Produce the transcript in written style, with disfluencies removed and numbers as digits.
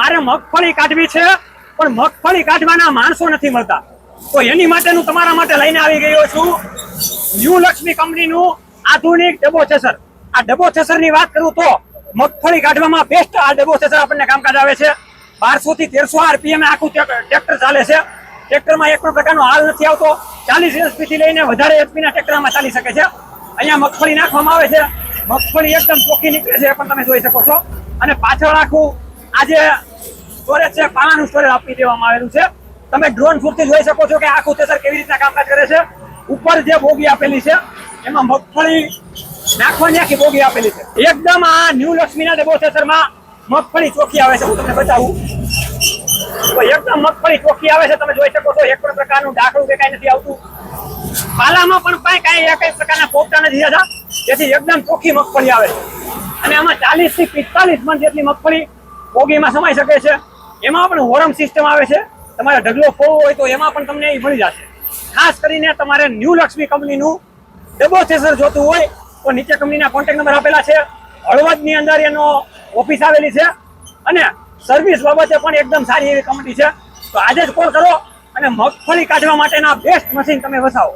મારે મગફળી કાઢવી છે પણ મગફળી કાઢવાના માણસો નથી મળતા, તો એની માટેનું તમારા માટે લઈને આવી ગયો છું ન્યુ લક્ષ્મી કંપનીનું આધુનિક ડબો થ્રેસર। આ ડબો થ્રેસરની વાત કરું તો મગફળી કાઢવામાં બેસ્ટ આ ડબો થ્રેસર આપણને કામકાજ આવે છે। 1200 થી 1300 RPM આખું ટ્રેક્ટર ચાલે છે। ટ્રેક્ટરમાં એક પણ પ્રકારનો હાલ નથી આવતો। 40 HP થી લઈને વધારે HP ના ટ્રેક્ટરમાં ચાલી શકે છે। અહીંયા મગફળી નાખવામાં આવે છે, મગફળી એકદમ ચોખ્ખી નીકળે છે, પણ તમે જોઈ શકો છો। અને પાછળ આખું આ જે સ્ટોરેજ છે, પાણાનું સ્ટોરેજ આપી દેવામાં આવેલું છે। તમે ડ્રોન ફૂટથી જોઈ શકો છો કે આખું થ્રેસર કેવી રીતના કામકાજ કરે છે। ઉપર જે બોગી આપેલી છે એમાં મગફળી નાખવાની આખી બોગી આપેલી છે। એકદમ આ ન્યુ લક્ષ્મીના ડબો થ્રેસરમાં મગફળી ચોખ્ખી આવે છે। હું તમને બતાવું તો એકદમ મગફળી ચોખ્ખી આવે છે, તમે જોઈ શકો છો। એક પણ પ્રકારનું ડાકડું કે કાંઈ નથી આવતું, પાલામાં પણ કઈ પ્રકારના પોપટા નથી થતા, જેથી એકદમ ચોખ્ખી મગફળી આવે છે। અને આમાં 40 થી 45 મણ જેટલી મગફળી બોગીમાં સમાઈ શકે છે। એમાં પણ હોરમ સિસ્ટમ આવે છે, તમારે ઢગલો ફોડવો હોય તો એમાં પણ તમને એ મળી જશે। ખાસ કરીને તમારે ન્યુ લક્ષ્મી કંપનીનું ડબો થ્રેસર જોતું હોય તો નીચે કંપનીના કોન્ટેક્ટ નંબર આપેલા છે। હળવદની અંદર એનો ઓફિસ આવેલી છે અને સર્વિસ બાબતે પણ એકદમ સારી એવી કંપની છે। તો આજે જ કોલ કરો અને મગફળી કાઢવા માટેના બેસ્ટ મશીન તમે વસાવો।